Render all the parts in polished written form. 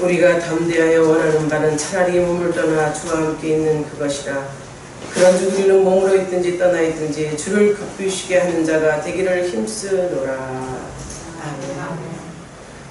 우리가 담대하여 원하는 바는 차라리 몸을 떠나 주와 함께 있는 그것이라. 그런즉 우리는 몸으로 있든지 떠나 있든지 주를 기쁘시게 하는 자가 되기를 힘쓰노라. 아멘.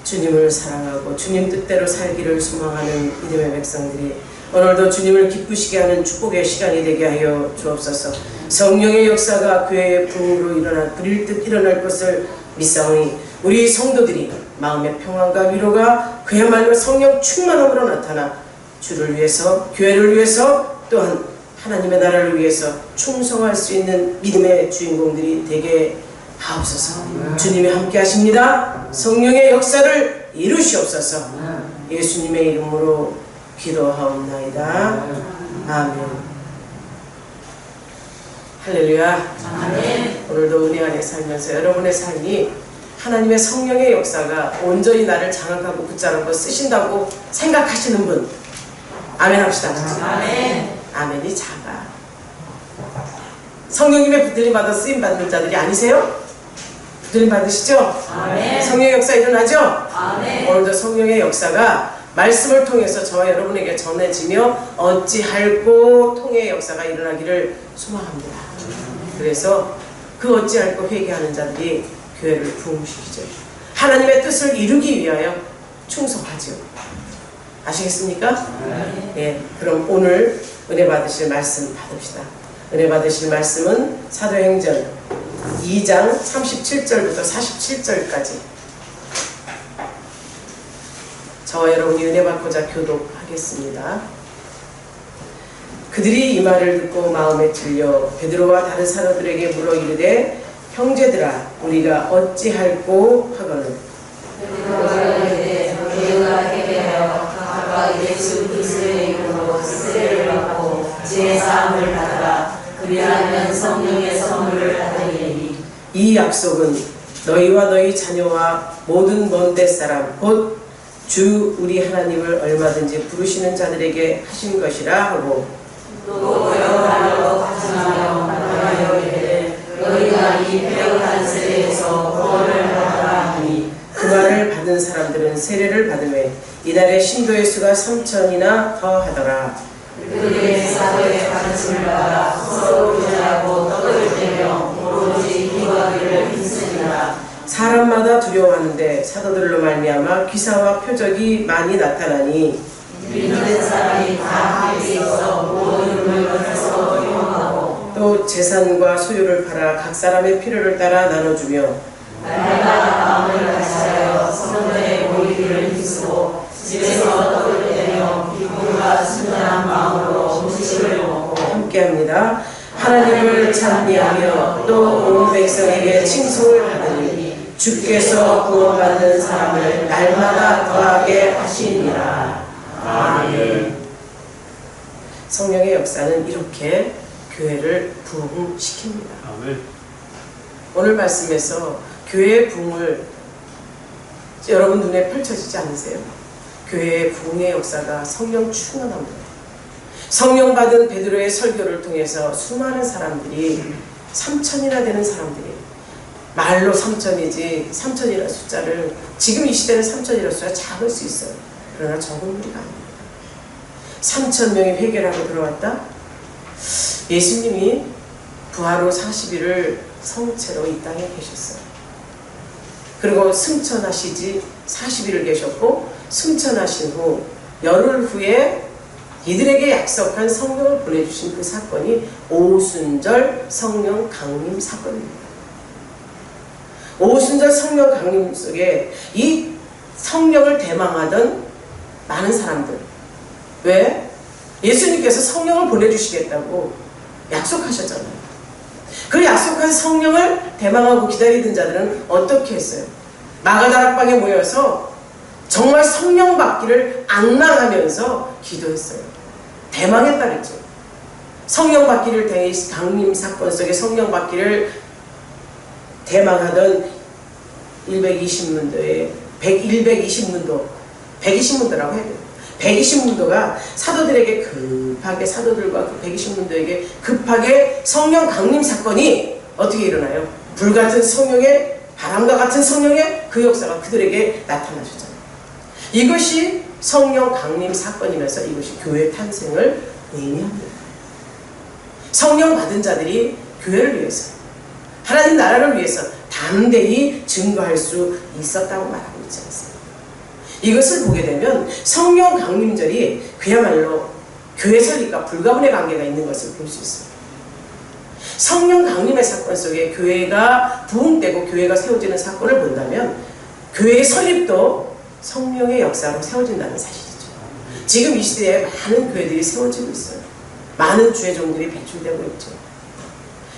주님을 사랑하고 주님 뜻대로 살기를 소망하는 믿음의 백성들이 오늘도 주님을 기쁘시게 하는 축복의 시간이 되게 하여 주옵소서. 성령의 역사가 교회의 부흥으로 그릴 듯 일어날 것을 믿사오니 우리 성도들이 마음의 평안과 위로가 그야말로 성령 충만함으로 나타나 주를 위해서, 교회를 위해서, 또한 하나님의 나라를 위해서 충성할 수 있는 믿음의 주인공들이 되게 하옵소서. 주님이 함께 하십니다. 성령의 역사를 이루시옵소서. 예수님의 이름으로 기도하옵나이다. 아멘. 할렐루야. 아멘. 오늘도 은혜 안에 살면서 여러분의 삶이 하나님의 성령의 역사가 온전히 나를 장악하고 붙잡고 쓰신다고 생각하시는 분, 아멘 합시다. 아멘. 아멘이 작아. 성령님의 붙들림 받아 쓰임 받는 자들이 아니세요? 붙들림 받으시죠? 아멘. 성령의 역사 일어나죠? 아멘. 오늘도 성령의 역사가 말씀을 통해서 저와 여러분에게 전해지며 어찌할꼬 통의 역사가 일어나기를 소망합니다. 그래서 그 어찌할꼬 회개하는 자들이 교회를 부흥시키죠. 하나님의 뜻을 이루기 위하여 충성하죠. 아시겠습니까? 네. 그럼 오늘 은혜 받으실 말씀 받읍시다. 은혜 받으실 말씀은 사도행전 2장 37절부터 47절까지 저와 여러분이 은혜 받고자 교독하겠습니다. 그들이 이 말을 듣고 마음에 들려 베드로와 다른 사도들에게 물어 이르되 형제들아 우리가 어찌할꼬 하거늘 베드로가 이르되 너희가 회개하여 각각 예수 그리스도의 이름으로 세례를 받고 지혜 사함을 받아라. 그리하면 성령의 선물을 받으리니 이 약속은 너희와 너희 자녀와 모든 먼 데 사람 곧 주 우리 하나님을 얼마든지 부르시는 자들에게 하신 것이라 하고 또 여러 말로 확증하여 말하여 이르되 너희가 이 배역한 세례에서 구원을 받아라 하니 그 말을 받은 사람들은 세례를 받으매 이날의 신도의 수가 3,000이나 더하더라. 그들의 사도의 가르침을 받아 서로 교제하고 떡을 떼며 오로지 기도하기를 힘쓰니라. 사람마다 두려워하는데 사도들로 말미암아 기사와 표적이 많이 나타나니 믿는 사람이 다 함께 있어 모든 물건을 서로 이용하고 또 재산과 소유를 팔아 각 사람의 필요를 따라 나눠주며 날마다 마음을 같이하여 성도의 모이기를 힘쓰고 집에서 떡을 떼며 기쁨과 순전한 마음으로 음식을 먹고 함께합니다. 하나님을 찬미하며 또 온 백성에게 칭송을 하더니 주께서 구원받는 사람을 날마다 더하게 하시니라. 아멘. 성령의 역사는 이렇게 교회를 부흥시킵니다. 아멘. 오늘 말씀에서 교회의 부흥을 여러분 눈에 펼쳐지지 않으세요? 교회의 부흥의 역사가 성령 충만합니다. 성령 받은 베드로의 설교를 통해서 수많은 사람들이 3,000이나 되는 사람들이 말로 3,000이지 3,000이라는 숫자를 지금 이 시대는 3,000이라는 숫자가 작을 수 있어요. 그러나 적은 무리가 아닙니다. 3,000명이 회개를 하고 들어왔다? 예수님이 부활 후 40일을 성체로 이 땅에 계셨어요. 그리고 승천하시지 40일을 계셨고 승천하신 후 열흘 후에 이들에게 약속한 성령을 보내주신 그 사건이 오순절 성령 강림 사건입니다. 오순절 성령 강림 속에 이 성령을 대망하던 많은 사람들, 왜? 예수님께서 성령을 보내주시겠다고 약속하셨잖아요. 그 약속한 성령을 대망하고 기다리던 자들은 어떻게 했어요? 마가다락방에 모여서 정말 성령 받기를 앙망하면서 기도했어요. 대망했다 그랬죠. 성령 받기를 강림 사건 속에 성령 받기를 대망하던 120문도의 120문도라고 해야 돼요. 120문도가 사도들에게 급하게 사도들과 그 120문도에게 급하게 성령 강림 사건이 어떻게 일어나요? 불같은 성령의 바람과 같은 성령의 그 역사가 그들에게 나타나셨잖아요. 이것이 성령 강림 사건이면서 이것이 교회 탄생을 의미합니다. 성령 받은 자들이 교회를 위해서, 하나님 나라를 위해서 담대히 증거할 수 있었다고 말하고 있지 않습니까? 이것을 보게 되면 성령 강림절이 그야말로 교회 설립과 불가분의 관계가 있는 것을 볼 수 있습니다. 성령 강림의 사건 속에 교회가 부흥되고 교회가 세워지는 사건을 본다면 교회의 설립도 성령의 역사로 세워진다는 사실이죠. 지금 이 시대에 많은 교회들이 세워지고 있어요. 많은 주의 종들이 배출되고 있죠.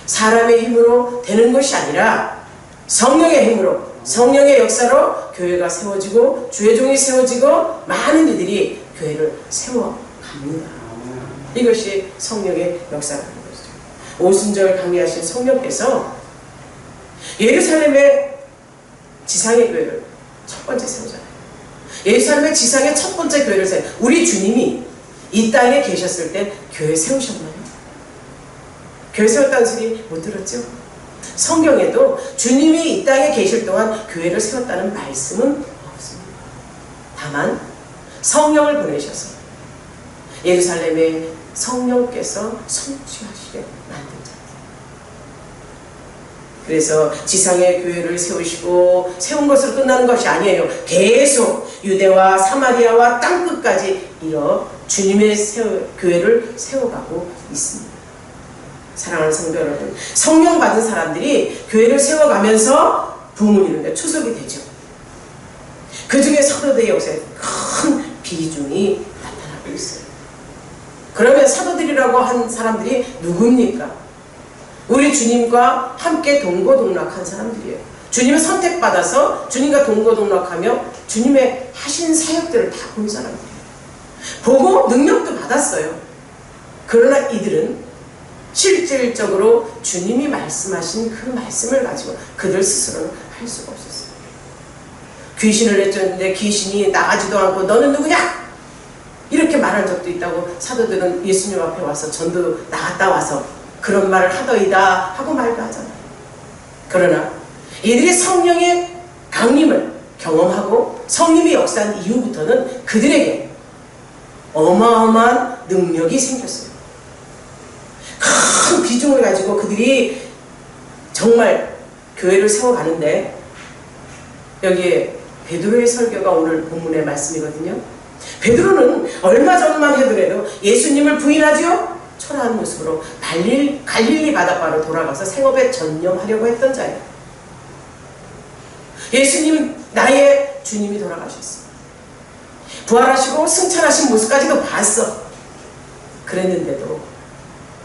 사람의 힘으로 되는 것이 아니라 성령의 힘으로, 성령의 역사로 교회가 세워지고 주의 종이 세워지고 많은 이들이 교회를 세워갑니다. 이것이 성령의 역사라는 것이죠. 오순절 강리하신 성령께서 예루살렘의 지상의 교회를 첫 번째 세우잖아요. 예루살렘의 지상의 첫 번째 교회를 세워. 우리 주님이 이 땅에 계셨을 때 교회 세우셨나요? 교회 세웠다는 소리 못 들었죠? 성경에도 주님이 이 땅에 계실 동안 교회를 세웠다는 말씀은 없습니다. 다만 성령을 보내셔서 예루살렘에 성령께서 성취하시게 만든 자. 그래서 지상의 교회를 세우시고 세운 것으로 끝나는 것이 아니에요. 계속 유대와 사마리아와 땅끝까지 이어 주님의 교회를 세워가고 있습니다. 사랑하는 성도 여러분, 성령 받은 사람들이 교회를 세워가면서 부흥을 이루는데 추석이 되죠. 그 중에 사도들의 역사에 큰 비중이 나타나고 있어요. 그러면 사도들이라고 한 사람들이 누굽니까? 우리 주님과 함께 동고동락한 사람들이에요. 주님의 선택받아서 주님과 동고동락하며 주님의 하신 사역들을 다 본 사람들이에요. 보고 능력도 받았어요. 그러나 이들은 실질적으로 주님이 말씀하신 그 말씀을 가지고 그들 스스로는 할 수가 없었어요. 귀신을 내쫓는데 귀신이 나가지도 않고 너는 누구냐? 이렇게 말한 적도 있다고 사도들은 예수님 앞에 와서 전도 나갔다 와서 그런 말을 하더이다 하고 말도 하잖아요. 그러나 이들이 성령의 강림을 경험하고 성령이 역사한 이후부터는 그들에게 어마어마한 능력이 생겼어요. 큰 비중을 가지고 그들이 정말 교회를 세워가는데 여기에 베드로의 설교가 오늘 본문의 말씀이거든요. 베드로는 얼마 전만 해더라도 예수님을 부인하죠? 초라한 모습으로 갈릴리 바닷가로 돌아가서 생업에 전념하려고 했던 자예요. 예수님, 나의 주님이 돌아가셨어. 부활하시고 승천하신 모습까지도 봤어. 그랬는데도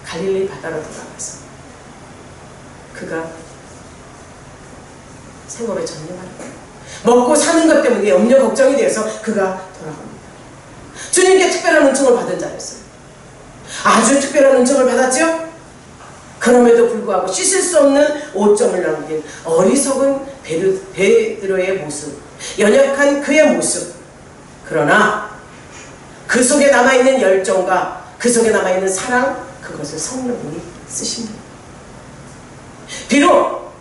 갈릴리 바다로 돌아가서 그가 생업에 전념하려고 해요. 먹고 사는 것 때문에 염려 걱정이 되어서 그가 돌아갑니다. 주님께 특별한 은총을 받은 자였어요. 아주 특별한 은총을 받았죠? 그럼에도 불구하고 씻을 수 없는 오점을 남긴 어리석은 베드로의 모습, 연약한 그의 모습. 그러나 그 속에 남아있는 열정과 그 속에 남아있는 사랑, 그것을 성령이 쓰십니다. 비록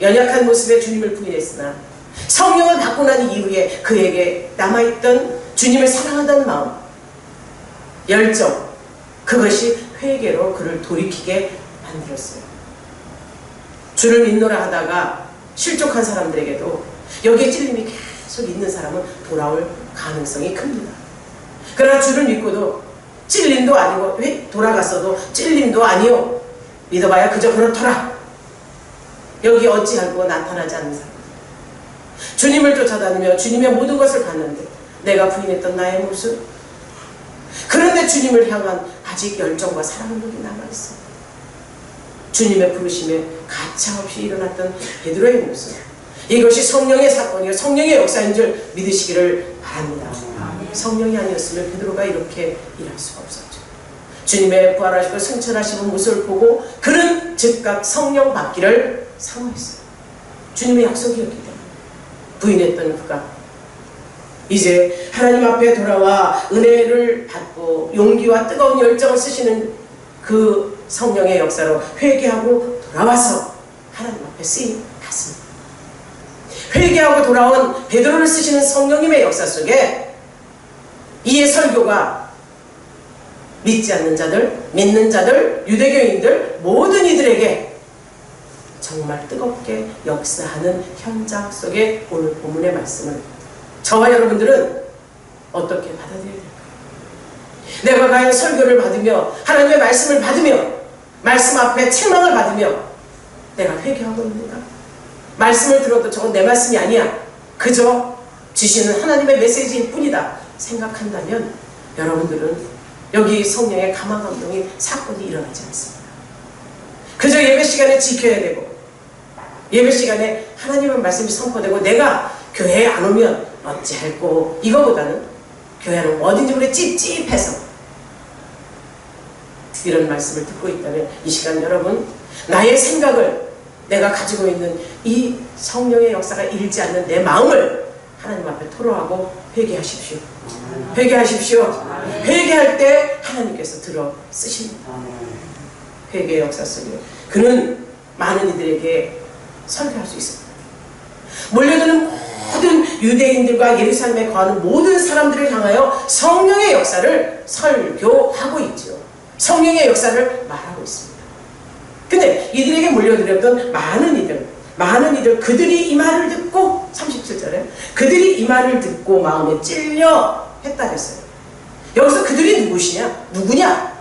연약한 모습의 주님을 부인했으나 성령을 받고 난 이후에 그에게 남아있던 주님을 사랑하던 마음, 열정, 그것이 회개로 그를 돌이키게 만들었어요. 주를 믿노라 하다가 실족한 사람들에게도 여기에 찔림이 계속 있는 사람은 돌아올 가능성이 큽니다. 그러나 주를 믿고도 찔림도 아니고 돌아갔어도 찔림도 아니요, 믿어봐야 그저 그렇더라, 여기 어찌하고 나타나지 않는 사람, 주님을 쫓아다니며 주님의 모든 것을 봤는데 내가 부인했던 나의 모습, 그런데 주님을 향한 아직 열정과 사랑은 여기 남아있어. 주님의 부르심에 가차없이 일어났던 베드로의 모습, 이것이 성령의 사건이요 성령의 역사인 줄 믿으시기를 바랍니다. 성령이 아니었으면 베드로가 이렇게 일할 수가 없었죠. 주님의 부활하시고 승천하시는 모습을 보고 그는 즉각 성령 받기를 사모했어요. 주님의 약속이었기 때문에. 부인했던 그가 이제 하나님 앞에 돌아와 은혜를 받고 용기와 뜨거운 열정을 쓰시는 그 성령의 역사로 회개하고 돌아와서 하나님 앞에 쓰임 받습니다. 회개하고 돌아온 베드로를 쓰시는 성령님의 역사 속에 이의 설교가 믿지 않는 자들, 믿는 자들, 유대교인들 모든 이들에게 정말 뜨겁게 역사하는 현장 속에 오늘 본문의 말씀을 저와 여러분들은 어떻게 받아들여야 될까요? 내가 과연 설교를 받으며 하나님의 말씀을 받으며 말씀 앞에 책망을 받으며 내가 회개하고 있는가? 말씀을 들어도 저건 내 말씀이 아니야, 그저 주시는 하나님의 메시지일 뿐이다 생각한다면 여러분들은 여기 성령의 감화 감동이 사건이 일어나지 않습니다. 그저 예배 시간에 지켜야 되고 예배 시간에 하나님의 말씀이 선포되고 내가 교회에 안 오면 어찌할꼬 이거보다는 교회는 어딘지 모르게 찝찝해서 이런 말씀을 듣고 있다면 이 시간 여러분 나의 생각을 내가 가지고 있는 이 성령의 역사가 일지 않는 내 마음을 하나님 앞에 토로하고 회개하십시오. 회개하십시오. 회개할 때 하나님께서 들어 쓰십니다. 회개의 역사 속에 그는 많은 이들에게 설교할 수 있습니다. 몰려드는 모든 유대인들과 예루살렘에 거하는 모든 사람들을 향하여 성령의 역사를 설교하고 있죠. 성령의 역사를 말하고 있습니다. 근데 이들에게 몰려들었던 많은 이들 그들이 이 말을 듣고 37절에 그들이 이 말을 듣고 마음에 찔려 했다 했어요. 여기서 그들이 누구냐?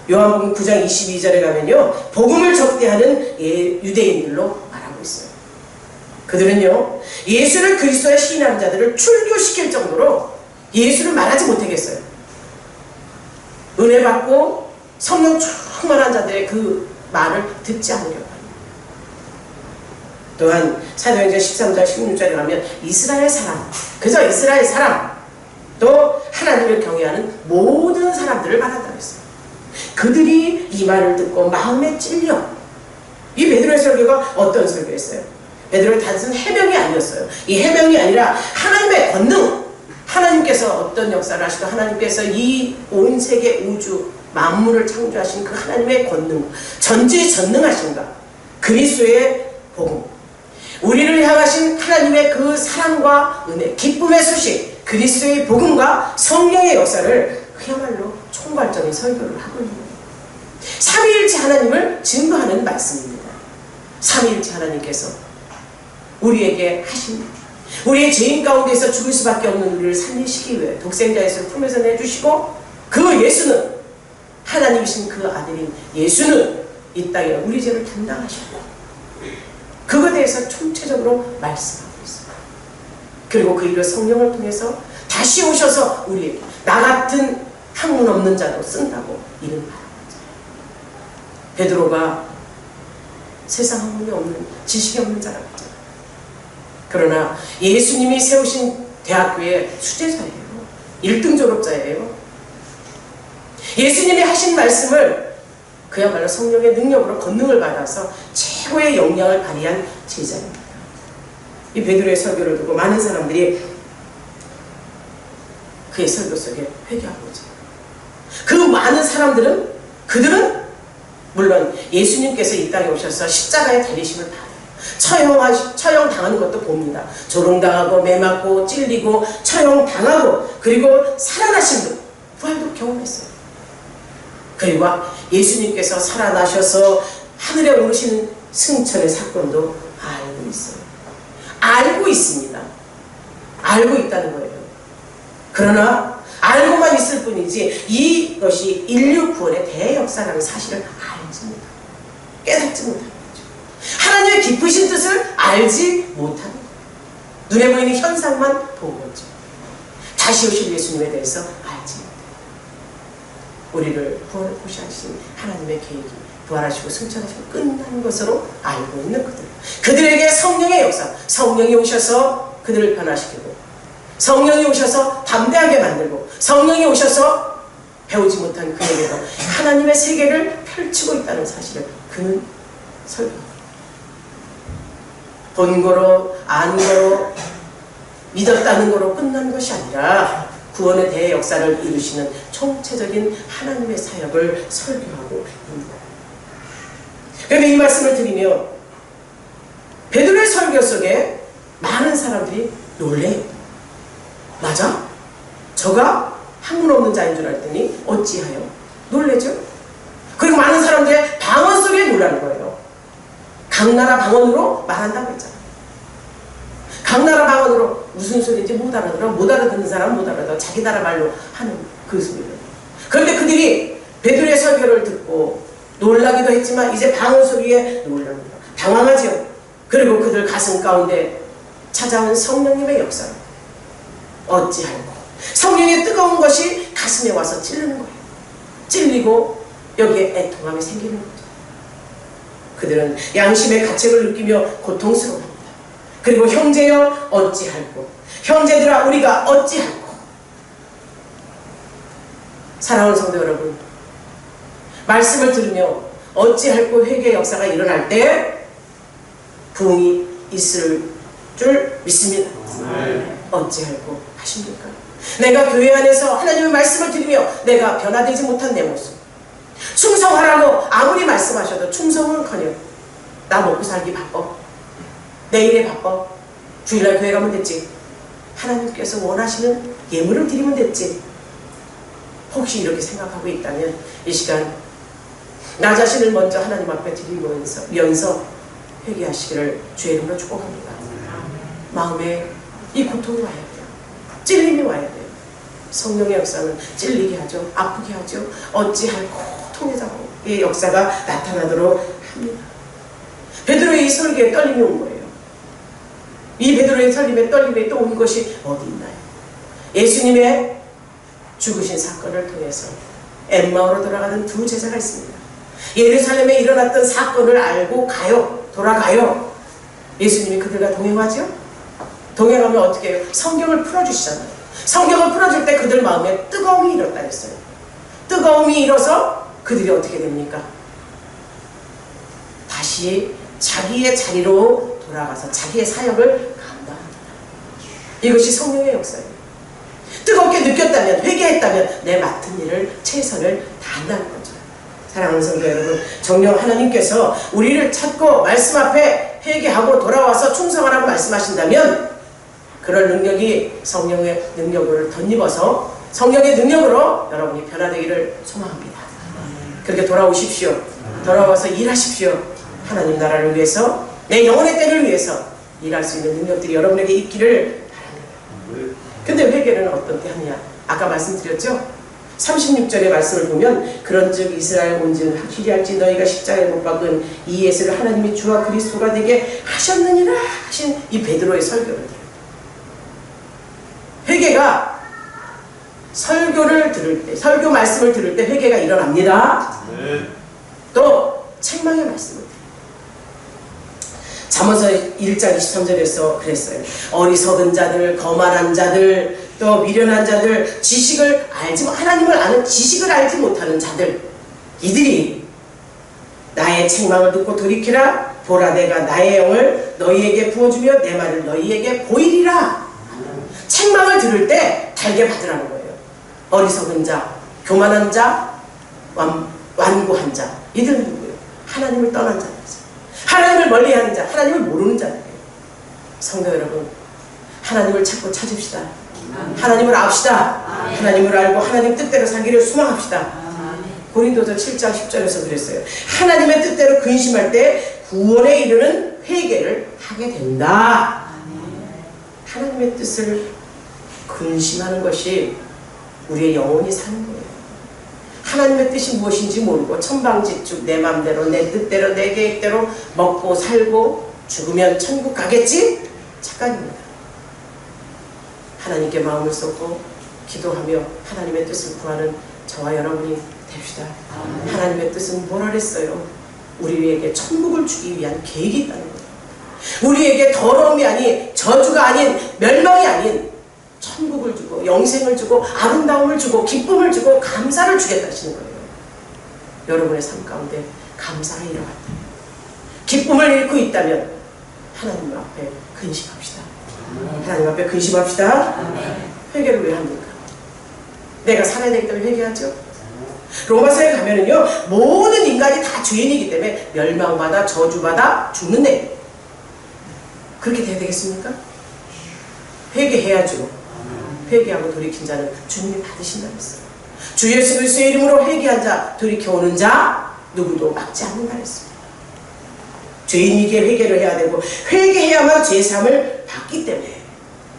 요한복음 9장 22절에 가면요 복음을 적대하는 유대인들로 말하고 있어요. 그들은요 예수를 그리스도의 시인하는 자들을 출교시킬 정도로 예수를 말하지 못하겠어요. 은혜 받고 성령 충만한 자들의 그 말을 듣지 않으려고 합니다. 또한 사도행전 13장 16절에 가면 이스라엘 사람, 그저 이스라엘 사람, 또 하나님을 경외하는 모든 사람들을 말한다고 했어요. 그들이 이 말을 듣고 마음에 찔려. 이 베드로의 설교가 어떤 설교였어요? 베드로의 단순 해명이 아니었어요. 이 해명이 아니라 하나님의 권능, 하나님께서 어떤 역사를 하시고 하나님께서 이 온 세계 우주 만물을 창조하신 그 하나님의 권능, 전지전능하신가, 그리스도의 복음, 우리를 향하신 하나님의 그 사랑과 은혜, 기쁨의 소식, 그리스도의 복음과 성령의 역사를 그야말로 총괄적인 설교를 하고 있는 거예요. 삼위일체 하나님을 증거하는 말씀입니다. 삼위일체 하나님께서 우리에게 하신 우리의 죄인 가운데서 죽을 수밖에 없는 우리를 살리시기 위해 독생자 예수를 품에서 내주시고 그 예수는 하나님이신 그 아들인 예수는 이 땅에 우리 죄를 담당하셨고 그것에 대해서 총체적으로 말씀하고 있습니다. 그리고 그 일을 성령을 통해서 다시 오셔서 우리에게 나 같은 학문 없는 자도 쓴다고 이런 말하고 있잖아요. 베드로가 세상 학문이 없는 지식이 없는 자라고 했잖아요. 그러나 예수님이 세우신 대학교의 수재자예요. 1등 졸업자예요. 예수님이 하신 말씀을 그야말로 성령의 능력으로 권능을 받아서 최고의 역량을 발휘한 제자입니다. 이 베드로의 설교를 듣고 많은 사람들이 그의 설교 속에 회개하고 있어요. 그 많은 사람들은 그들은 물론 예수님께서 이 땅에 오셔서 십자가에 달리심을 받아요. 처형당하는 것도 봅니다. 조롱당하고 매맞고 찔리고 처형당하고 그리고 살아나신 부활도 경험했어요. 그리고 예수님께서 살아나셔서 하늘에 오르시는 승천의 사건도 알고 있어요. 알고 있습니다. 알고 있다는 거예요. 그러나 알고만 있을 뿐이지 이것이 인류 구원의 대역사라는 사실을 알지 못합니다. 깨닫지 못합니다. 하나님의 깊으신 뜻을 알지 못하는 거예요. 눈에 보이는 현상만 보고 있죠. 다시 오실 예수님에 대해서 알지 못해요. 우리를 구원을 보시하신 하나님의 계획이 부활하시고 승천하시고 끝난 것으로 알고 있는 그들에게 성령의 역사, 성령이 오셔서 그들을 변화시키고 성령이 오셔서 담대하게 만들고 성령이 오셔서 배우지 못한 그에게도 하나님의 세계를 펼치고 있다는 사실을 그는 설교합니다. 본 거로 안 거로 믿었다는 거로 끝난 것이 아니라 구원의 대역사를 이루시는 총체적인 하나님의 사역을 설교하고 있습니다. 그런데 이 말씀을 드리며 베드로의 설교 속에 많은 사람들이 놀래요. 맞아? 저가 학문 없는 자인 줄 알았더니 어찌하여 놀래죠? 그리고 많은 사람들의 방언 소리에 놀라는 거예요. 각 나라 방언으로 말한다고 했잖아요. 각 나라 방언으로 무슨 소리인지 못 알아들어. 못 알아듣는 사람은 못 알아들어. 자기 나라 말로 하는 그 소리를. 그런데 그들이 베드로의 설교를 듣고 놀라기도 했지만 이제 방언 소리에 놀랍니다. 당황하죠. 그리고 그들 가슴 가운데 찾아온 성령님의 역사. 어찌할꼬. 성령의 뜨거운 것이 가슴에 와서 찌르는 거예요. 찔리고 여기에 애통함이 생기는 거죠. 그들은 양심의 가책을 느끼며 고통스러워합니다. 그리고 형제여 어찌할꼬. 형제들아 우리가 어찌할꼬. 사랑하는 성도 여러분, 말씀을 들으며 어찌할꼬 회개의 역사가 일어날 때 부흥이 있을 줄 믿습니다. 어찌할꼬 하십니까? 내가 교회 안에서 하나님의 말씀을 들으며 내가 변화되지 못한 내 모습, 충성하라고 아무리 말씀하셔도 충성은커녕 나 먹고 살기 바빠, 내일에 바빠, 주일날 교회 가면 됐지, 하나님께서 원하시는 예물을 드리면 됐지. 혹시 이렇게 생각하고 있다면 이 시간 나 자신을 먼저 하나님 앞에 드리면서 회개하시기를 주의 이름으로 축복합니다. 마음에 이 고통이 와야 돼요. 찔림이 와야 돼요. 성령의 역사는 찔리게 하죠. 아프게 하죠. 어찌할 고통의 작업의 역사가 나타나도록 합니다. 베드로의 이 설교에 떨림이 온 거예요. 이 베드로의 설림에 떨림에 또 온 것이 어디 있나요? 예수님의 죽으신 사건을 통해서 엠마오로 돌아가는 두 제자가 있습니다. 예루살렘에 일어났던 사건을 알고 돌아가요. 예수님이 그들과 동행하죠? 동행하면 어떻게 해요? 성경을 풀어주시잖아요. 성경을 풀어줄 때 그들 마음에 뜨거움이 일었다 했어요. 뜨거움이 일어서 그들이 어떻게 됩니까? 다시 자기의 자리로 돌아가서 자기의 사역을 감당한다. 이것이 성령의 역사예요. 뜨겁게 느꼈다면, 회개했다면 내 맡은 일을 최선을 다한다는 거죠. 사랑하는 성도 여러분, 정녕 하나님께서 우리를 찾고 말씀 앞에 회개하고 돌아와서 충성하라고 말씀하신다면 그럴 능력이 성령의 능력을 덧입어서 성령의 능력으로 여러분이 변화되기를 소망합니다. 그렇게 돌아오십시오. 돌아와서 일하십시오. 하나님 나라를 위해서, 내 영혼의 때를 위해서 일할 수 있는 능력들이 여러분에게 있기를 바랍니다. 근데 회개는 어떤 때 하느냐? 아까 말씀드렸죠? 36절의 말씀을 보면 그런즉 이스라엘 온즉 확실히 할지 너희가 십자가에 못 박은 이 예수를 하나님이 주와 그리스도가 되게 하셨느니라 하신 이 베드로의 설교를 들어요. 회개가 설교를 들을 때, 설교 말씀을 들을 때 회개가 일어납니다. 또 책망의 말씀을 들어요. 잠언서 1장 23절에서 그랬어요. 어리석은 자들, 거만한 자들, 또 미련한 자들, 하나님을 아는 지식을 알지 못하는 자들, 이들이 나의 책망을 듣고 돌이키라. 보라 내가 나의 영을 너희에게 부어주며 내 말을 너희에게 보이리라. 책망을 들을 때 달게 받으라는 거예요. 어리석은 자, 교만한 자, 완고한 자, 이들은 누구예요? 하나님을 떠난 자들, 하나님을 멀리하는 자, 하나님을 모르는 자들이에요. 성도 여러분, 하나님을 찾고 찾읍시다. 하나님을 압시다. 하나님을 알고 하나님 뜻대로 살기를 소망합시다. 고린도서 7장 10절에서 그랬어요. 하나님의 뜻대로 근심할 때 구원에 이르는 회개를 하게 된다. 하나님의 뜻을 근심하는 것이 우리의 영혼이 사는 거예요. 하나님의 뜻이 무엇인지 모르고 천방지축 내 맘대로 내 뜻대로 내 계획대로 먹고 살고 죽으면 천국 가겠지? 착각입니다. 하나님께 마음을 쏟고 기도하며 하나님의 뜻을 구하는 저와 여러분이 됩시다. 하나님의 뜻은 뭐라 그랬어요? 우리에게 천국을 주기 위한 계획이 있다는 거예요. 우리에게 더러움이 아닌, 저주가 아닌, 멸망이 아닌 천국을 주고 영생을 주고 아름다움을 주고 기쁨을 주고 감사를 주겠다 하시는 거예요. 여러분의 삶 가운데 감사가 일어났다면, 기쁨을 잃고 있다면 하나님 앞에 근심합시다. 하나님 앞에 근심합시다. 회개를 왜 합니까? 내가 살아야 되기 때문에 회개하죠. 로마서에 가면은요, 모든 인간이 다 죄인이기 때문에 멸망받아 저주받아 죽는데 그렇게 돼야 되겠습니까? 회개해야죠. 회개하고 돌이킨 자는 주님이 받으신다고 했어요. 주 예수 그리스도의 이름으로 회개한 자, 돌이켜오는 자 누구도 막지 않는다 했습니다. 죄인에게 회개를 해야 되고 회개해야만 죄사함을 받기 때문에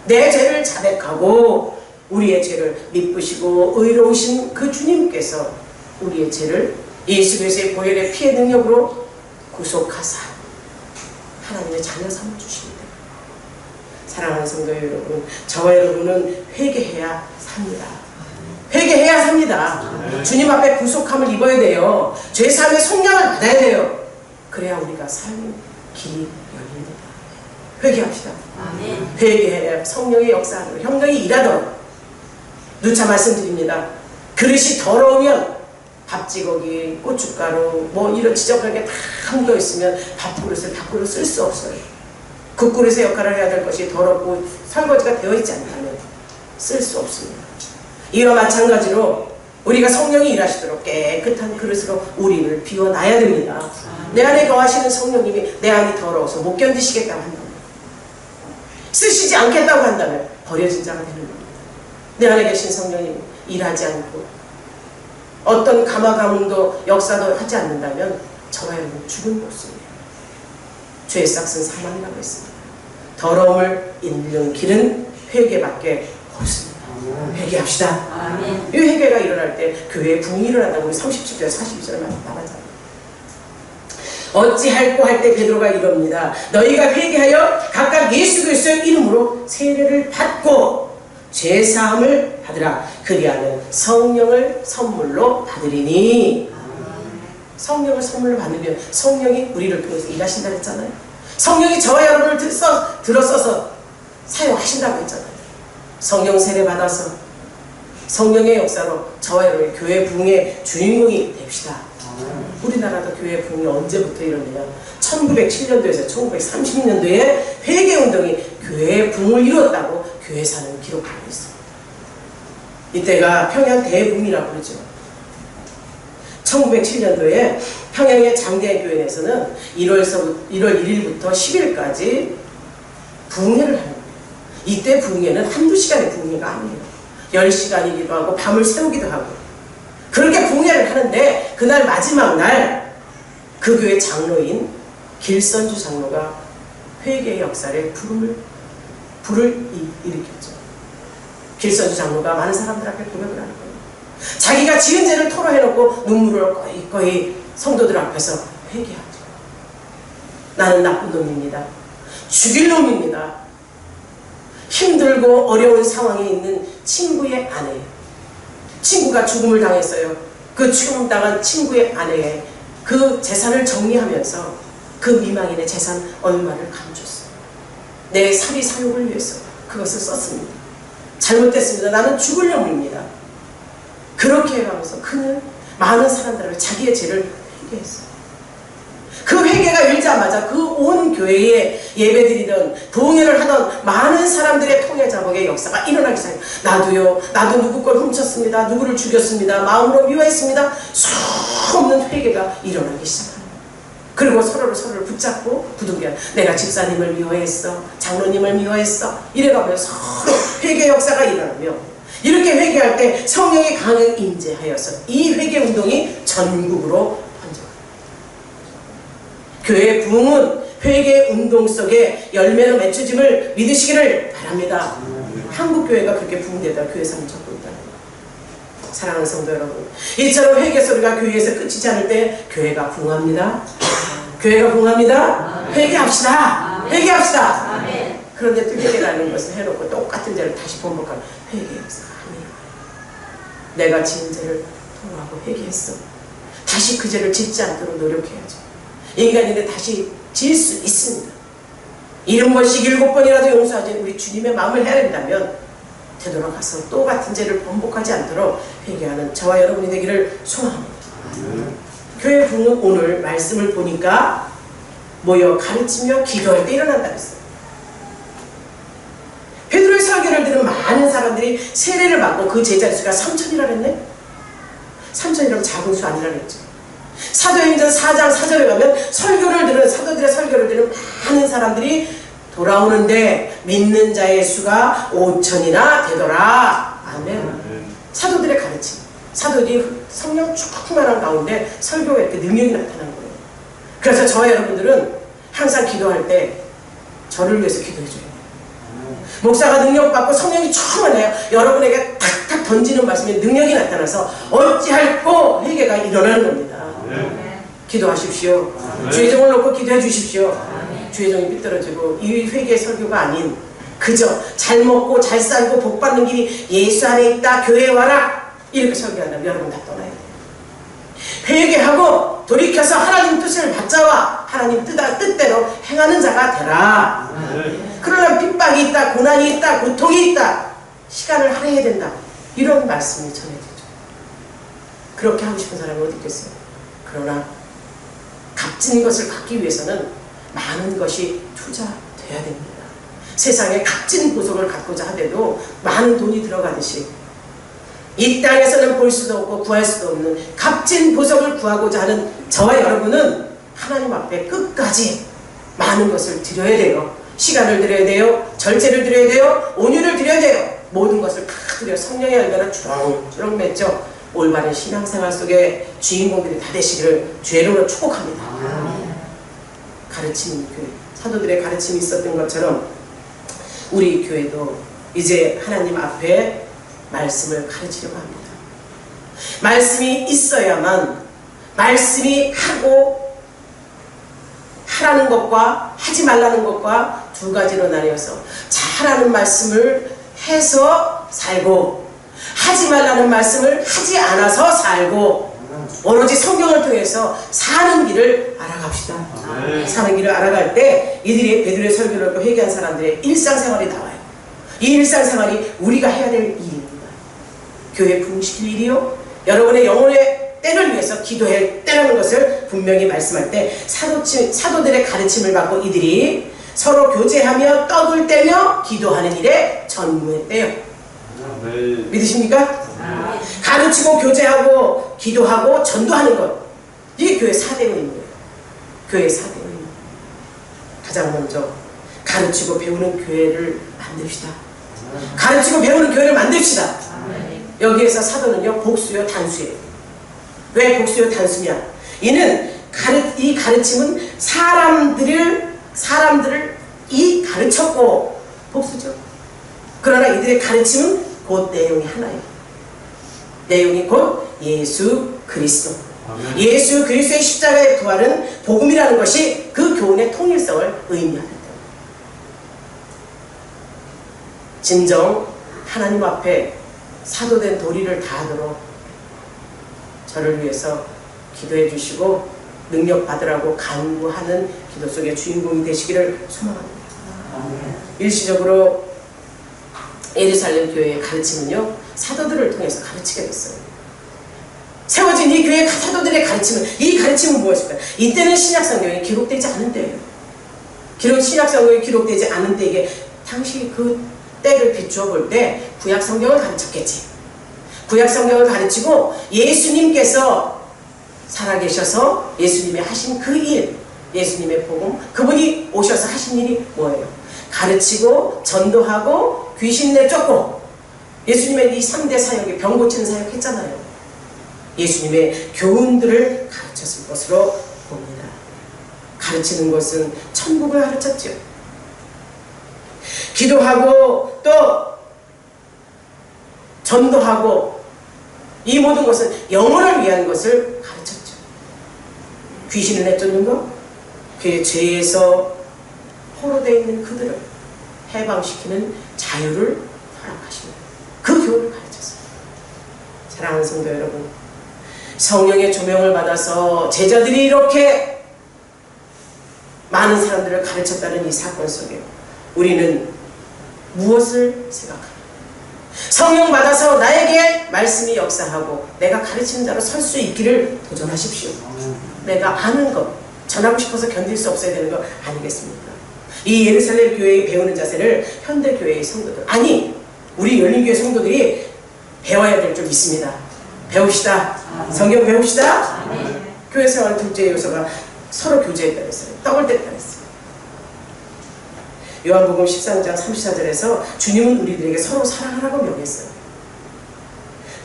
내 죄를 자백하고 우리의 죄를 미쁘시고 의로우신 그 주님께서 우리의 죄를 예수 그리스도의 보혈의 피의 능력으로 구속하사 하나님의 자녀 삼아주십니다. 사랑하는 성도 여러분, 저와 여러분은 회개해야 삽니다. 회개해야 삽니다. 주님 앞에 구속함을 입어야 돼요. 죄사함의 속량을 받아야 돼요. 그래야 우리가 삶의 길이 열립니다. 회개합시다. 회개해야 성령의 역사로 형령이 일하던 누차 말씀드립니다. 그릇이 더러우면 밥지거기, 고춧가루 이런 지저분하게 다 묻어 있으면 밥그릇을 밖으로 쓸 수 없어요. 그 그릇의 역할을 해야 될 것이 더럽고 설거지가 되어 있지 않다면 쓸 수 없습니다. 이와 마찬가지로 우리가 성령이 일하시도록 깨끗한 그릇으로 우리를 비워놔야 됩니다. 내 안에 거하시는 성령님이 내 안이 더러워서 못 견디시겠다고 한다면, 쓰시지 않겠다고 한다면 버려진 자가 되는 겁니다. 내 안에 계신 성령님이 일하지 않고 어떤 감화감흥도 역사도 하지 않는다면 저와 여러분 죽은 모습이에요. 죄의 싹은 사망이라고 했습니다. 더러움을 잃는 길은 회개밖에 없습니다. 회개합시다. 아멘. 이 회개가 일어날 때 교회에 부흥이 일어난다고 우리 37절 42절에 나가잖아요. 어찌할꼬 할 때 베드로가 이럽니다. 너희가 회개하여 각각 예수 그리스도의 이름으로 세례를 받고 죄사함을 받으라. 그리하면 성령을 선물로 받으리니. 성령을 선물로 받으면 성령이 우리를 통해서 일하신다고 했잖아요. 성령이 저와 여러분을 들어서서 사용하신다고 했잖아요. 성령 세례 받아서 성령의 역사로 저와 여러분의 교회 부흥의 주인공이 됩시다. 우리나라도 교회 부흥이 언제부터 일어나냐? 1907년도에서 1930년도에 회개운동이 교회의 부흥을 이루었다고 교회사는 기록하고 있습니다. 이때가 평양 대부흥이라고 그러죠. 1907년도에 평양의 장대교회에서는 1월 1일부터 10일까지 부흥회를 하는 거예요. 이때 부흥회는 한두 시간의 부흥회가 아니에요. 10시간이기도 하고 밤을 새우기도 하고 그렇게 부흥회를 하는데 그날 마지막 날 그 교회 장로인 길선주 장로가 회개의 역사를 불을 일으켰죠. 길선주 장로가 많은 사람들 앞에 고백을 하는 거예요. 자기가 지은 죄를 토로해놓고 눈물을 거의 성도들 앞에서 회개하죠. 나는 나쁜 놈입니다. 죽일 놈입니다. 힘들고 어려운 상황에 있는 친구의 아내, 친구가 죽음을 당했어요. 그 죽음 당한 친구의 아내의 그 재산을 정리하면서 그 미망인의 재산 얼마를 감췄어요. 내 사리 사욕을 위해서 그것을 썼습니다. 잘못됐습니다. 나는 죽을 놈입니다. 그렇게 해가면서 그는 많은 사람들에게 자기의 죄를 회개했어요. 그 회개가 일자마자 그 온 교회에 예배드리던 부흥회를 하던 많은 사람들의 통해 자복의 역사가 일어나기 시작해요. 나도 누구 걸 훔쳤습니다. 누구를 죽였습니다. 마음으로 미워했습니다. 수없는 회개가 일어나기 시작합니다. 그리고 서로를 붙잡고 부둥켜 내가 집사님을 미워했어. 장로님을 미워했어. 이래가면서 서로 회개 역사가 일어나며 이렇게 회개할 때 성령이 강하게 임재하여서 이 회개 운동이 전국으로 번져갑니다. 교회 부흥은 회개 운동 속에 열매로 맺혀짐을 믿으시기를 바랍니다. 한국 교회가 그렇게 부흥되다 교회사는 적고 있다는 거예요. 사랑하는 성도 여러분, 이처럼 회개 소리가 교회에서 끝이지 않을 때 교회가 부흥합니다. 교회가 부흥합니다. 회개합시다. 회개합시다. 그런데 또 회개라는 것을 해놓고 똑같은 죄를 다시 번복하는 회개 역사가 아니에요. 내가 지은 죄를 통하고 회개했어. 다시 그 죄를 짓지 않도록 노력해야죠. 인간인데 다시 지을 수 있습니다. 70번씩 7번이라도 용서하지 우리 주님의 마음을 해야 된다면 되돌아가서 또 같은 죄를 번복하지 않도록 회개하는 저와 여러분이 되기를 소망합니다. 교회 부흥은 오늘 말씀을 보니까 모여 가르치며 기도할 때 일어난다고 했어요. 베드로의 설교를 들은 많은 사람들이 세례를 받고 그 제자 수가 3,000이라 그랬네? 3,000이라면 작은 수 아니라 그랬죠. 사도행전 4장 4절에 가면 사도들의 설교를 들은 많은 사람들이 돌아오는데 믿는 자의 수가 5천이나 되더라. 아멘. 사도들의 가르침. 사도들이 성령 충만한 가운데 설교에 이렇게 능력이 나타난 거예요. 그래서 저와 여러분들은 항상 기도할 때 저를 위해서 기도해줘야 돼요. 목사가 능력받고 성령이 충만해요. 여러분에게 탁탁 던지는 말씀에 능력이 나타나서 어찌할꼬 회개가 일어나는 겁니다. 기도하십시오. 주의 종을 놓고 기도해 주십시오. 주의 종이 삐뚤어지고 이 회개의 설교가 아닌 그저 잘 먹고 잘 살고 복 받는 길이 예수 안에 있다. 교회에 와라. 이렇게 설교한다면 여러분 다 떠나야 돼요. 회개하고 돌이켜서 하나님 뜻을 받자와 하나님 뜻대로 행하는 자가 되라. 그러나 핍박이 있다. 고난이 있다. 고통이 있다. 시간을 할애해야 된다. 이런 말씀이 전해지죠. 그렇게 하고 싶은 사람은 어디 있겠어요? 그러나 값진 것을 갖기 위해서는 많은 것이 투자돼야 됩니다. 세상에 값진 보석을 갖고자 하더라도 많은 돈이 들어가듯이 이 땅에서는 볼 수도 없고 구할 수도 없는 값진 보석을 구하고자 하는 저와 여러분은 하나님 앞에 끝까지 많은 것을 드려야 돼요. 시간을 드려야 돼요. 절제를 드려야 돼요. 온유를 드려야 돼요. 모든 것을 다 드려 성령의 열매를 주렁주렁 맺죠. 올바른 신앙생활 속에 주인공들이 다 되시기를 죄로로 축복합니다. 가르침이 교회, 사도들의 가르침이 있었던 것처럼 우리 교회도 이제 하나님 앞에 말씀을 가르치려고 합니다. 말씀이 있어야만 말씀이 하라는 것과 하지 말라는 것과 두 가지로 나뉘어서 하라는 말씀을 해서 살고 하지 말라는 말씀을 하지 않아서 살고 오로지 성경을 통해서 사는 길을 알아갑시다. 사는 길을 알아갈 때 이들이 베드로의 설교를 듣고 회개한 사람들의 일상생활이 나와요. 이 일상생활이 우리가 해야 될 일입니다. 교회 부흥시킬 일이요, 여러분의 영혼의 때를 위해서 기도할 때라는 것을 분명히 말씀할 때 사도들의 가르침을 받고 이들이 서로 교제하며 떡을 떼며 기도하는 일에 전무했대요. 믿으십니까? 가르치고 교제하고 기도하고 전도하는 것, 이게 교회 4대 의무예요. 교회 4대 의무. 가장 먼저 가르치고 배우는 교회를 만듭시다. 가르치고 배우는 교회를 만듭시다. 여기에서 사도는요, 복수요 단수예요. 왜 복수요 단수냐? 이는 이 가르침은 사람들을 이 가르쳤고 복수죠. 그러나 이들의 가르침은 곧 내용이 하나예요. 내용이 곧 예수 그리스도. 예수 그리스도의 십자가의 부활은 복음이라는 것이 그 교훈의 통일성을 의미합니다. 진정 하나님 앞에 사도된 도리를 다하도록 저를 위해서 기도해 주시고 능력 받으라고 간구하는 기도 속의 주인공이 되시기를 소망합니다. 일시적으로 예루살렘 교회의 가르침은요, 사도들을 통해서 가르치게 됐어요. 세워진 이 교회의 사도들의 가르침은, 이 가르침은 무엇일까요? 이때는 신약성경에 기록되지 않은 때예요. 신약성경에 기록되지 않은 때에 당시 그 때를 비추어 볼 때 구약성경을 가르쳤겠지. 구약성경을 가르치고 예수님께서 살아계셔서 예수님이 하신 그 일, 예수님의 복음, 그분이 오셔서 하신 일이 뭐예요? 가르치고 전도하고 귀신 내쫓고, 예수님의 이 3대 사역에 병 고치는 사역 했잖아요. 예수님의 교훈들을 가르쳤을 것으로 봅니다. 가르치는 것은 천국을 가르쳤죠. 기도하고 또 전도하고 이 모든 것은 영혼을 위한 것을 가르쳤죠. 귀신을 내쫓는 것, 그의 죄에서 포로되어 있는 그들을 해방시키는 자유를 허락하십니다. 그 교훈을 가르쳤어요. 사랑하는 성도 여러분, 성령의 조명을 받아서 제자들이 이렇게 많은 사람들을 가르쳤다는 이 사건 속에 우리는 무엇을 생각합니까? 성령 받아서 나에게 말씀이 역사하고 내가 가르치는 자로 설 수 있기를 도전하십시오. 내가 아는 것, 전하고 싶어서 견딜 수 없어야 되는 거 아니겠습니까? 이 예루살렘 교회의 배우는 자세를 현대교회의 성도들, 아니 우리 열린교회 성도들이 배워야 될 줄 믿습니다. 배웁시다. 성경 배웁시다. 교회 생활 둘째 요소가 서로 교제했다 그랬어요. 떡을 뗐다 그랬어요. 요한복음 13장 34절에서 주님은 우리들에게 서로 사랑하라고 명했어요.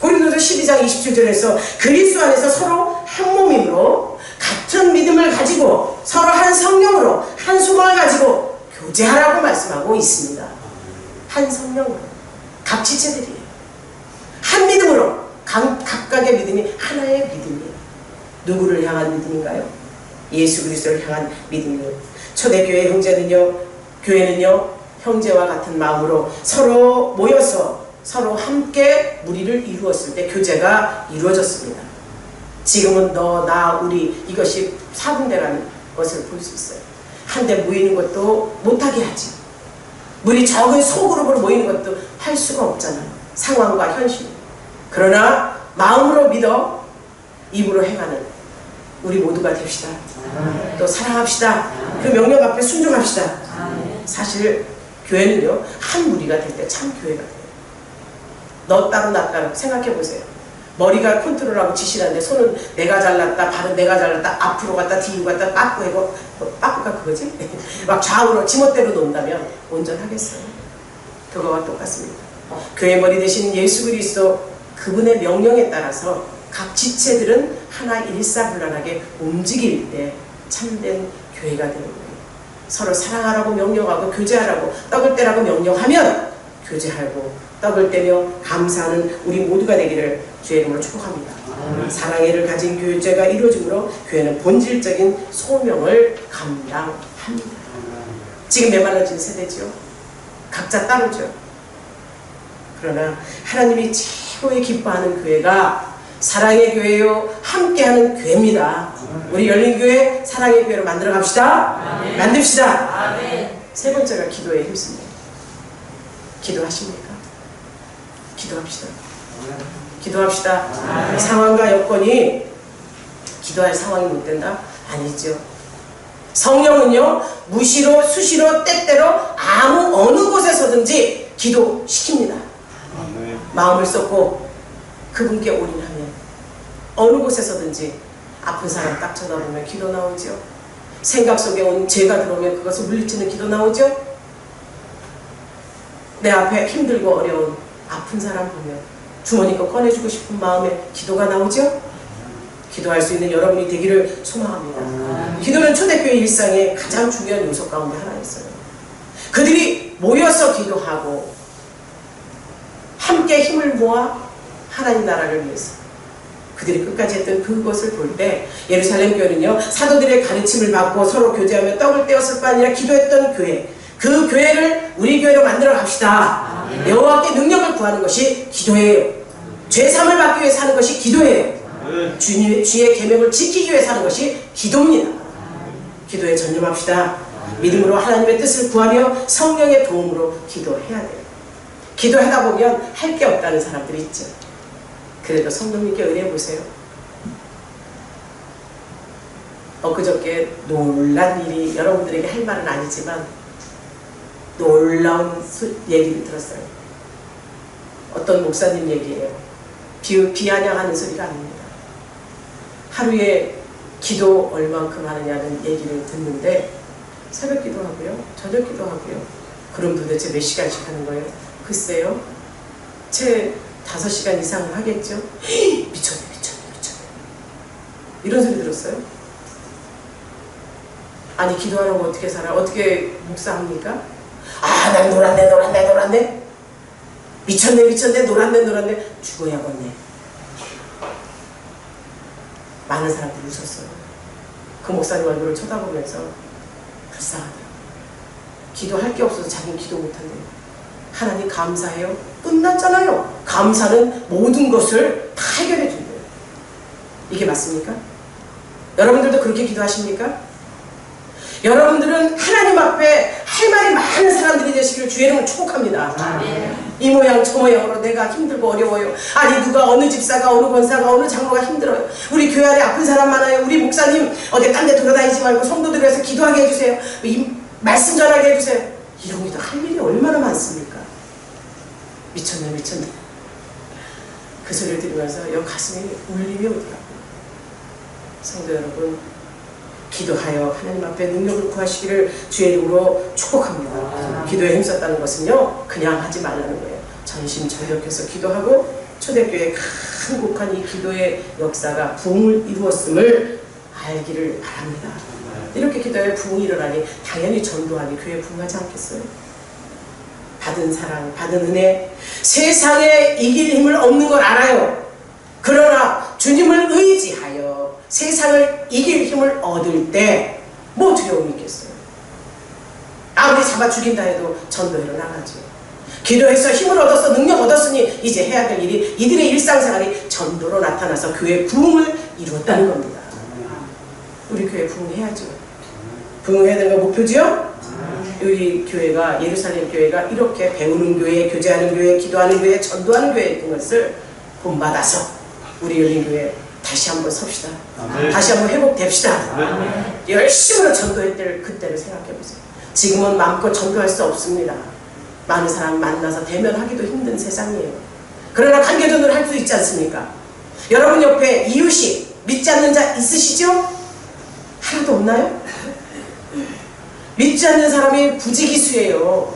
고린도서 12장 27절에서 그리스도 안에서 서로 한 몸이므로 같은 믿음을 가지고 서로 한 성령으로 한 소망을 가지고 교제하라고 말씀하고 있습니다. 한 성령으로 각 지체들이에요. 한 믿음으로 각각의 믿음이 하나의 믿음이에요. 누구를 향한 믿음인가요? 예수 그리스도를 향한 믿음이에요. 초대교회 교회는요 형제와 같은 마음으로 서로 모여서 서로 함께 무리를 이루었을 때 교제가 이루어졌습니다. 지금은 너, 나, 우리 이것이 사분되라는 것을 볼 수 있어요. 한데 모이는 것도 못하게 하지. 무리 적은 소그룹으로 모이는 것도 할 수가 없잖아요. 상황과 현실. 그러나 마음으로 믿어 입으로 행하는 우리 모두가 됩시다. 또 사랑합시다. 그 명령 앞에 순종합시다. 사실 교회는요 한 무리가 될 때 참 교회가 돼요. 너 따로 나 따로 생각해 보세요. 머리가 컨트롤하고 지시를 하는데 손은 내가 잘났다, 발은 내가 잘났다, 앞으로 갔다 뒤로 갔다 빠꾸하고 빠꾸가 그거지? 막 좌우로 지멋대로 논다면 온전하겠어요. 그거와 똑같습니다. 교회 머리 되신 예수 그리스도 그분의 명령에 따라서 각 지체들은 하나 일사불란하게 움직일 때 참된 교회가 되는 거예요. 서로 사랑하라고 명령하고 교제하라고 떡을 떼라고 명령하면 교제하고 떡을 떼며 감사하는 우리 모두가 되기를 주의 이름으로 축복합니다. 사랑의를 가진 교제가 이루어지므로 교회는 본질적인 소명을 감당합니다. 지금 메말라진 세대죠. 각자 따르죠. 그러나 하나님이 최고의 기뻐하는 교회가 사랑의 교회요 함께하는 교회입니다. 우리 열린교회 사랑의 교회로 만들어 갑시다. 만듭시다. 세 번째가 기도에 힘씁니다. 기도하십니까? 기도합시다. 기도합시다. 상황과 여건이 기도할 상황이 못 된다? 아니죠. 성령은요 무시로 수시로 때때로 어느 곳에서든지 기도시킵니다. 마음을 쏟고 그분께 올인하면 어느 곳에서든지 아픈 사람 딱 쳐다보면 기도 나오죠. 생각 속에 온 죄가 들어오면 그것을 물리치는 기도 나오죠. 내 앞에 힘들고 어려운 아픈 사람 보면 주머니 거 꺼내주고 싶은 마음에 기도가 나오죠. 기도할 수 있는 여러분이 되기를 소망합니다. 기도는 초대교회 일상의 가장 중요한 요소 가운데 하나였어요. 그들이 모여서 기도하고 함께 힘을 모아 하나님 나라를 위해서 그들이 끝까지 했던 그것을 볼 때 예루살렘 교회는요 사도들의 가르침을 받고 서로 교제하며 떡을 떼었을 뿐 아니라 기도했던 교회, 그 교회를 우리 교회로 만들어 갑시다. 여호와께 능력을 구하는 것이 기도예요. 죄사함을 받기 위해 사는 것이 기도예요. 주의 계명을 지키기 위해 사는 것이 기도입니다. 기도에 전념합시다. 믿음으로 하나님의 뜻을 구하며 성령의 도움으로 기도해야 돼요. 기도하다 보면 할 게 없다는 사람들이 있죠. 그래도 성령님께 은혜 보세요. 엊그저께 놀란 일이 여러분들에게 할 말은 아니지만 놀라운 얘기를 들었어요. 어떤 목사님 얘기예요. 비아냥하는 소리가 아닙니다. 하루에 기도 얼만큼 하느냐는 얘기를 듣는데 새벽 기도하고요, 저녁 기도하고요. 그럼 도대체 몇 시간씩 하는 거예요? 글쎄요, 채 5시간 이상은 하겠죠? 미쳤네. 이런 소리 들었어요? 아니 기도하려고 어떻게 살아? 어떻게 묵상합니까? 난 놀았네. 미쳤네. 놀았네. 죽어야겠네. 많은 사람들이 웃었어요. 그 목사님 얼굴을 쳐다보면서 불쌍하다. 기도할 게 없어서 자기는 기도 못한대요. 하나님 감사해요. 끝났잖아요. 감사는 모든 것을 다 해결해 준대요. 이게 맞습니까? 여러분들도 그렇게 기도하십니까? 여러분들은 하나님 앞에 할 말이 많은 사람들이 되시기를 주의 이름으로 축복합니다. 이 모양 저 모양으로 내가 힘들고 어려워요. 아니 누가 어느 집사가 어느 권사가 어느 장로가 힘들어요. 우리 교회 안에 아픈 사람 많아요. 우리 목사님 어디 딴 데 돌아다니지 말고 성도들 위해서 기도하게 해주세요. 이 말씀 전하게 해주세요. 이런 게 할 일이 얼마나 많습니까? 미쳤네. 그 소리를 들으면서 여 가슴이 울림이 오더라고요. 성도 여러분, 기도하여 하나님 앞에 능력을 구하시기를 주의 이름으로 축복합니다. 기도에 힘썼다는 것은요, 그냥 하지 말라는 거예요. 전심전력해서 기도하고 초대교회 한국한 이 기도의 역사가 부흥을 이루었음을 알기를 바랍니다. 이렇게 기도에 부흥이 일어나니 당연히 전도하니 교회 부흥하지 않겠어요? 받은 사랑, 받은 은혜, 세상에 이길 힘을 없는 걸 알아요. 그러나 주님을 의지하여 세상을 이길 힘을 얻을 때 뭐 두려움이 있겠어요? 아무리 잡아 죽인다 해도 전도회로 나가죠. 기도해서 힘을 얻어서 능력 얻었으니 이제 해야 될 일이 이들의 일상생활이 전도로 나타나서 교회 부흥을 이루었다는 겁니다. 우리 교회 부흥해야죠. 부흥해야 되는 거 목표지요? 우리 교회가, 예루살렘 교회가 이렇게 배우는 교회, 교제하는 교회, 기도하는 교회, 전도하는 교회였던 것을 본받아서 우리 열린교회 다시 한번 섭시다. 다시 한번 회복됩시다. 열심으로 전도했을 그때를 생각해보세요. 지금은 마음껏 전도할 수 없습니다. 많은 사람 만나서 대면하기도 힘든 세상이에요. 그러나 관계전을 할 수 있지 않습니까? 여러분 옆에 이웃이 믿지 않는 자 있으시죠? 하나도 없나요? 믿지 않는 사람이 부지기수예요.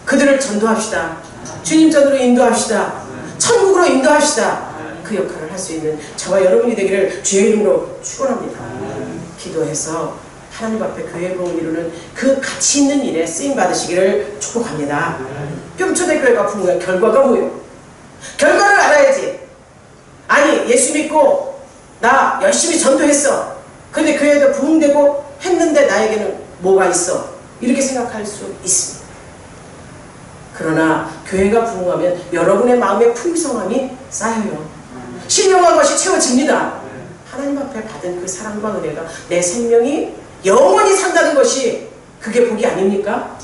그들을 전도합시다. 주님 전으로 인도합시다. 천국으로 인도합시다. 그 역할을 할 수 있는 저와 여러분이 되기를 주의 이름으로 축원합니다. 기도해서 하나님 앞에 교회 부흥을 이루는 그 가치 있는 일에 쓰임 받으시기를 축복합니다. 그럼 초대교회가 부흥한 결과가 뭐예요? 결과를 알아야지. 아니, 예수 믿고 나 열심히 전도했어. 근데 교회도 부흥되고 했는데 나에게는 뭐가 있어? 이렇게 생각할 수 있습니다. 그러나 교회가 부흥하면 여러분의 마음의 풍성함이 쌓여요. 신령한 것이 채워집니다. 하나님 앞에 받은 그 사랑과 은혜가 내 생명이 영원히 산다는 것이 그게 복이 아닙니까?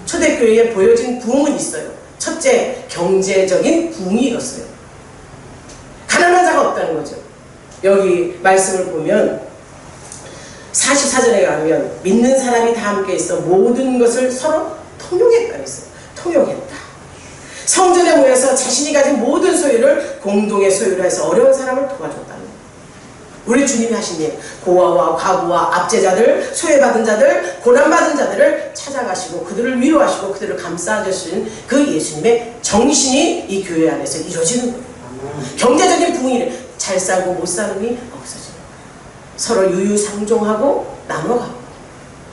초대교회에 보여진 부흥은 있어요. 첫째, 경제적인 부흥이 일었어요. 가난한 자가 없다는 거죠. 여기 말씀을 보면 44절에 가면 믿는 사람이 다 함께 있어 모든 것을 서로 통용했다 했어요. 통용했다. 성전에 모여서 자신이 가진 모든 소유를 공동의 소유로 해서 어려운 사람을 도와줬다는 거예요. 우리 주님이 하신 일, 고아와 과부와 압제자들, 소외받은 자들, 고난받은 자들을 찾아가시고 그들을 위로하시고 그들을 감싸주신 그 예수님의 정신이 이 교회 안에서 이루어지는 거예요. 경제적인 부흥이 잘 살고 못 사는이 없어지는 거예요. 서로 유유상종하고 나눠가고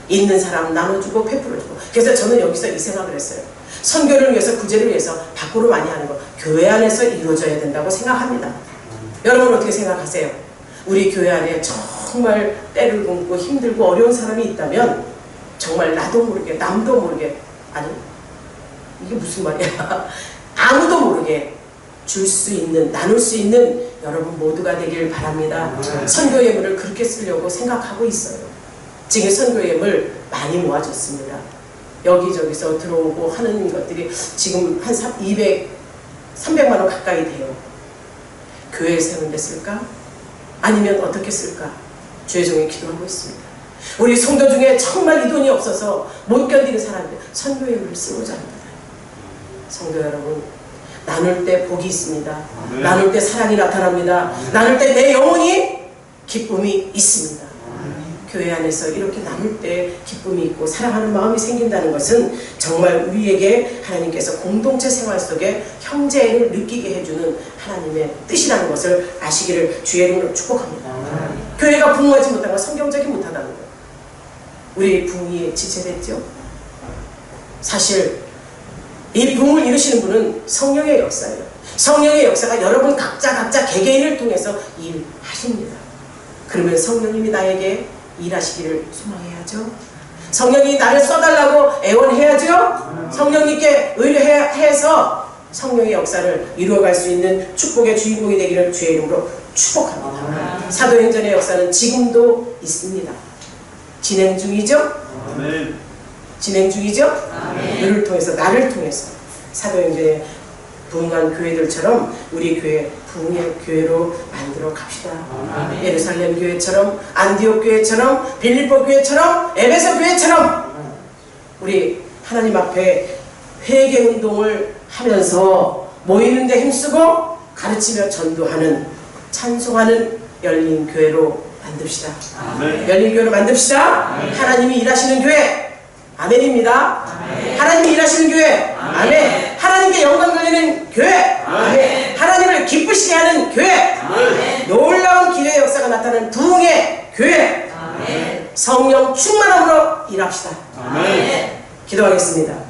있는 사람 나눠주고 베풀어주고. 그래서 저는 여기서 이 생각을 했어요. 선교를 위해서, 구제를 위해서 밖으로 많이 하는 거 교회 안에서 이루어져야 된다고 생각합니다. 여러분 어떻게 생각하세요? 우리 교회 안에 정말 때를 굶고 힘들고 어려운 사람이 있다면 정말 나도 모르게 남도 모르게, 아니 이게 무슨 말이야, 아무도 모르게 줄 수 있는, 나눌 수 있는 여러분 모두가 되길 바랍니다. 선교 예물을 그렇게 쓰려고 생각하고 있어요. 지금 선교 예물 많이 모아졌습니다. 여기저기서 들어오고 하는 것들이 지금 한 300만 원 가까이 돼요. 교회에 세운 데 쓸까? 아니면 어떻게 쓸까? 주의 종이 기도하고 있습니다. 우리 성도 중에 정말 이 돈이 없어서 못 견디는 사람들 선교 예물을 쓰고자 합니다. 성도 여러분, 나눌 때 복이 있습니다. 나눌 때 사랑이 나타납니다. 나눌 때 내 영혼이 기쁨이 있습니다. 교회 안에서 이렇게 나눌 때 기쁨이 있고 사랑하는 마음이 생긴다는 것은 정말 우리에게 하나님께서 공동체 생활 속에 형제를 느끼게 해주는 하나님의 뜻이라는 것을 아시기를 주의 이름으로 축복합니다. 교회가 부흥하지 못한 건 성경적이 못하다는 거예요. 우리 부흥이 지체됐죠. 사실 이 부흥을 이루시는 분은 성령의 역사예요. 성령의 역사가 여러분 각자 개개인을 통해서 일하십니다. 그러면 성령님이 나에게 일하시기를 소망해야죠. 성령이 나를 써달라고 애원해야죠. 성령님께 의뢰해서 성령의 역사를 이루어갈 수 있는 축복의 주인공이 되기를 주의 이름으로 축복합니다. 사도행전의 역사는 지금도 있습니다. 진행 중이죠? 진행 중이죠? 너를 통해서, 나를 통해서 사도행전의 부흥한 교회들처럼 우리 교회 부흥의 교회로 만들어 갑시다. 예루살렘 교회처럼, 안디옥 교회처럼, 빌립보 교회처럼, 에베소 교회처럼 우리 하나님 앞에 회개 운동을 하면서 모이는 데 힘쓰고 가르치며 전도하는, 찬송하는 열린 교회로 만듭시다. 아멘. 열린교회를 만듭시다. 하나님이 일하시는 교회. 아멘입니다. 하나님이 일하시는 교회. 아멘. 하나님께 영광 돌리는 교회. 아멘. 하나님을 기쁘시게 하는 교회. 놀라운 기회의 역사가 나타나는 부흥의 교회. 성령 충만함으로 일합시다. 아멘. 기도하겠습니다.